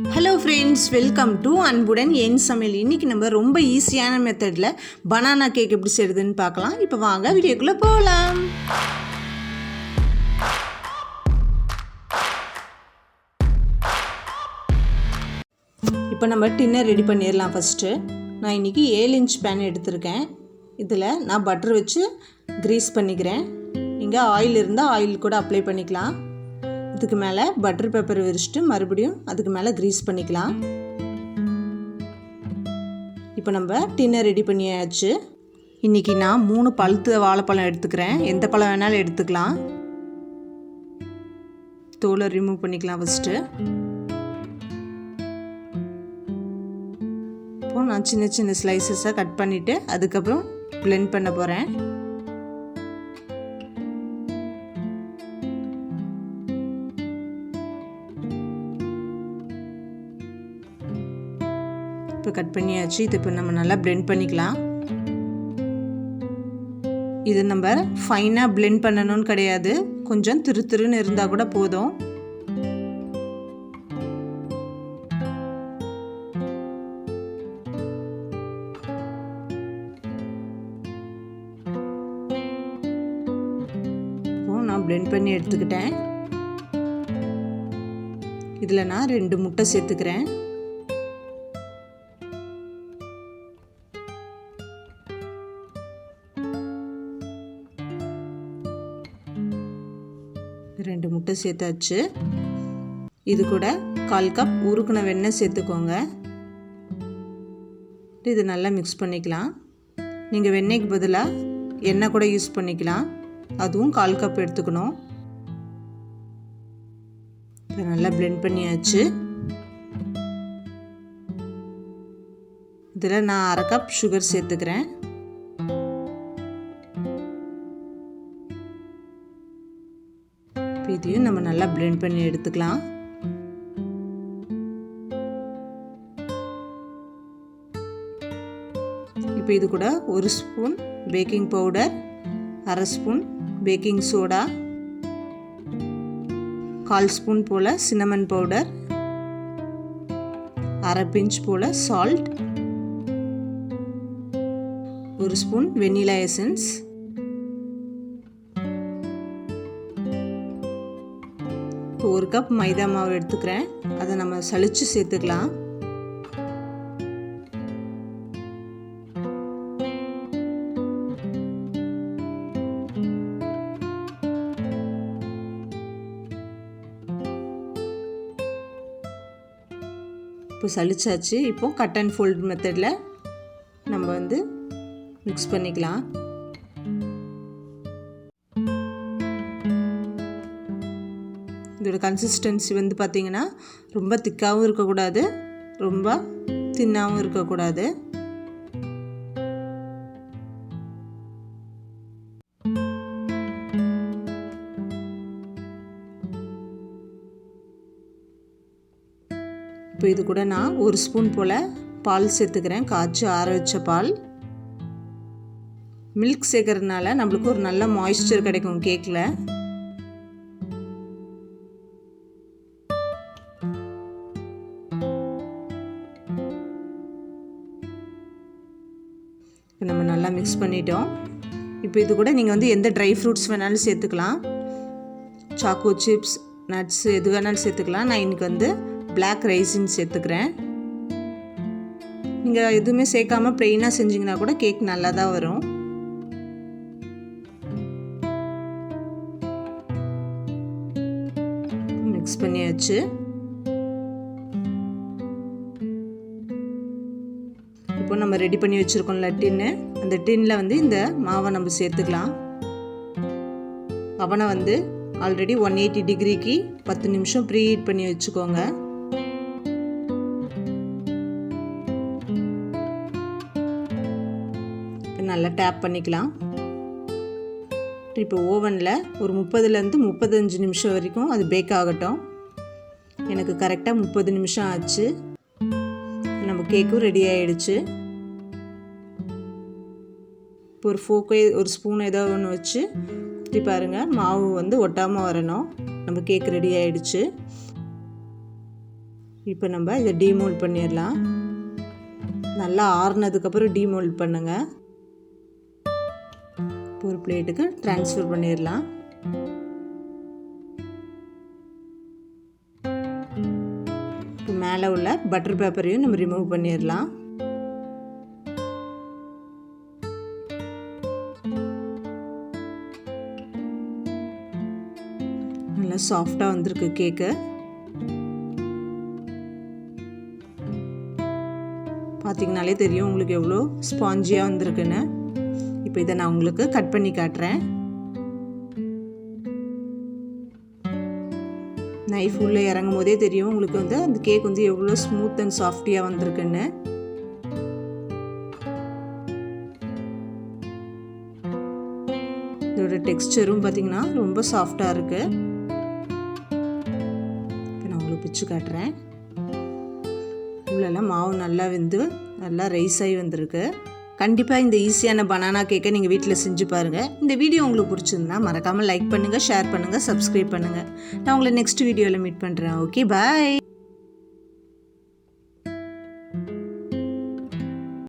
Hello friends, welcome to அன்புடன் என் சமையல். இன்றைக்கி நம்ம ரொம்ப ஈஸியான மெத்தடில் பனானா கேக் எப்படி செய்யுதுன்னு பார்க்கலாம். இப்போ வாங்க வீடியோக்குள்ளே போகலாம். இப்போ நம்ம டின்னர் ரெடி பண்ணிடலாம். ஃபஸ்ட்டு நான் இன்றைக்கி 7 இன்ச் பேன் எடுத்திருக்கேன். இதில் நான் பட்டர் வச்சு க்ரீஸ் பண்ணிக்கிறேன். நீங்கள் ஆயில் இருந்தால் ஆயில் கூட அப்ளை பண்ணிக்கலாம். இதுக்கு மேலே பட்டர் பேப்பர் விரிச்சிட்டு மறுபடியும் அதுக்கு மேலே க்ரீஸ் பண்ணிக்கலாம். இப்போ நம்ம டின்னர் ரெடி பண்ணியாச்சு. இன்றைக்கி நான் 3 பழுத்த வாழைப்பழம் எடுத்துக்கிறேன். எந்த பழம் வேணாலும் எடுத்துக்கலாம். தோலை ரிமூவ் பண்ணிக்கலாம் ஃபஸ்ட்டு. இப்போ நான் சின்ன சின்ன ஸ்லைசஸாக கட் பண்ணிவிட்டு அதுக்கப்புறம் பிளெண்ட் பண்ண போகிறேன். இப்போ கட் பண்ணியாச்சு. இது இப்போ நம்ம நல்லா பிளெண்ட் பண்ணிக்கலாம். இது நம்ம ஃபைனாக பிளெண்ட் பண்ணணும்னு கிடையாது, கொஞ்சம் திருன்னு இருந்தால் கூட போதும். இப்போ நான் பிளெண்ட் பண்ணி எடுத்துக்கிட்டேன். இதில் நான் 2 முட்டை சேர்த்துக்கிறேன். ரெண்டு முட்டை சேர்த்தாச்சு. இது கூட 1/4 கப் உருக்குன வெண்ணெய் சேர்த்துக்கோங்க. இது நல்லா மிக்ஸ் பண்ணிக்கலாம். நீங்கள் வெண்ணெய்க்கு பதிலாக எண்ணெய் கூட யூஸ் பண்ணிக்கலாம். அதுவும் 1/4 கப் எடுத்துக்கணும். இதை நல்லா பிளெண்ட் பண்ணியாச்சு. இதில் நான் 1/2 கப் சுகர் சேர்த்துக்கிறேன். இதையும் நம்ம நல்லா பிளெண்ட் பண்ணி எடுத்துக்கலாம். இப்போ இது கூட 1 spoon baking powder, 1/2 spoon baking soda, 1/4 spoon போல் சின்னமன் பவுடர், 1/2 பிஞ்ச் போல் சால்ட், 1 ஸ்பூன் வெனிலா எசன்ஸ், இப்போ 1 கப் மைதா மாவு எடுத்துக்கிறேன். அதை நம்ம சலிச்சு சேர்த்துக்கலாம். இப்போ சலிச்சாச்சு. இப்போ கட் அண்ட் ஃபோல்ட் மெத்தடில் நம்ம மிக்ஸ் பண்ணிக்கலாம். இதோட கன்சிஸ்டன்சி பார்த்திங்கன்னா ரொம்ப திக்காகவும் இருக்கக்கூடாது, ரொம்ப தின்னாகவும் இருக்கக்கூடாது. இப்போ இது கூட நான் 1 ஸ்பூன் போல் பால் சேர்த்துக்கிறேன். காய்ச்சி ஆற வச்ச பால். மில்க் சேர்க்கறதுனால நம்மளுக்கு ஒரு நல்ல மாய்ஸ்சர் கிடைக்கும் கேக்கில். இப்போ நம்ம நல்லா மிக்ஸ் பண்ணிட்டோம். இப்போ இது கூட நீங்கள் எந்த ட்ரை ஃப்ரூட்ஸ் வேணாலும் சேர்த்துக்கலாம். சாக்கோ சிப்ஸ், நட்ஸ் எது வேணாலும் சேர்த்துக்கலாம். நான் இன்றைக்கி பிளாக் ரைஸின் சேர்த்துக்கிறேன். நீங்கள் எதுவுமே சேர்க்காமல் ப்ளெயினாக செஞ்சிங்கன்னா கூட கேக் நல்லா தான் வரும். மிக்ஸ் பண்ணியாச்சு. இப்போ நம்ம ரெடி பண்ணி வச்சுருக்கோம்ல டின்னு, அந்த டின்னில் இந்த மாவை நம்ம சேர்த்துக்கலாம். அவனை ஆல்ரெடி 180 டிகிரிக்கு 10 நிமிஷம் ப்ரீ ஹீட் பண்ணி வச்சுக்கோங்க. நல்லா டேப் பண்ணிக்கலாம். இப்போ ஓவனில் ஒரு 30லேருந்து 35 நிமிஷம் வரைக்கும் அது பேக் ஆகட்டும். எனக்கு கரெக்டாக 30 நிமிஷம் ஆச்சு. நம்ம கேக்கும் ரெடி ஆகிடுச்சு. இப்போ ஒரு ஃபோக்கோ, ஒரு ஸ்பூன் ஏதோ ஒன்று வச்சு இப்படி பாருங்கள், மாவு ஒட்டாமல் வரணும். நம்ம கேக் ரெடி ஆகிடுச்சு. இப்போ நம்ம இதை டீமோல்ட் பண்ணிடலாம். நல்லா ஆறுனதுக்கப்புறம் டீமோல்ட் பண்ணுங்கள். ஒரு பிளேட்டுக்கு ட்ரான்ஸ்ஃபர் பண்ணிடலாம். இப்போ மேலே உள்ள பட்டர் பேப்பரையும் நம்ம ரிமூவ் பண்ணிடலாம். நல்லா சாஃப்டாக வந்திருக்கு கேக்கு. பார்த்தீங்கனாலே தெரியும் உங்களுக்கு எவ்வளோ ஸ்பாஞ்சியாக வந்திருக்குன்னு. இப்போ இதை நான் உங்களுக்கு கட் பண்ணி காட்டுறேன். நைஃப் உள்ளே இறங்கும் போதே தெரியும் உங்களுக்கு வந்து அந்த கேக் வந்து எவ்வளோ ஸ்மூத் அண்ட் சாஃப்டியாக வந்திருக்குன்னு. இதோட டெக்ஸ்சரும் பார்த்தீங்கன்னா ரொம்ப சாஃப்டாக இருக்குது. இப்போ நான் உங்களுக்கு பிச்சு காட்டுறேன். உள்ளெல்லாம் மாவு நல்லா வெந்து நல்லா ரைஸ் ஆகி வந்திருக்கு. கண்டிப்பாக இந்த ஈஸியான பனானா கேக்கை நீங்கள் வீட்டில் செஞ்சு பாருங்கள். இந்த வீடியோ உங்களுக்கு பிடிச்சிருந்தா மறக்காமல் லைக் பண்ணுங்கள், ஷேர் பண்ணுங்கள், சப்ஸ்கிரைப் பண்ணுங்கள். நான் உங்களை நெக்ஸ்ட் வீடியோவில் மீட் பண்ணுறேன். ஓகே, பாய்.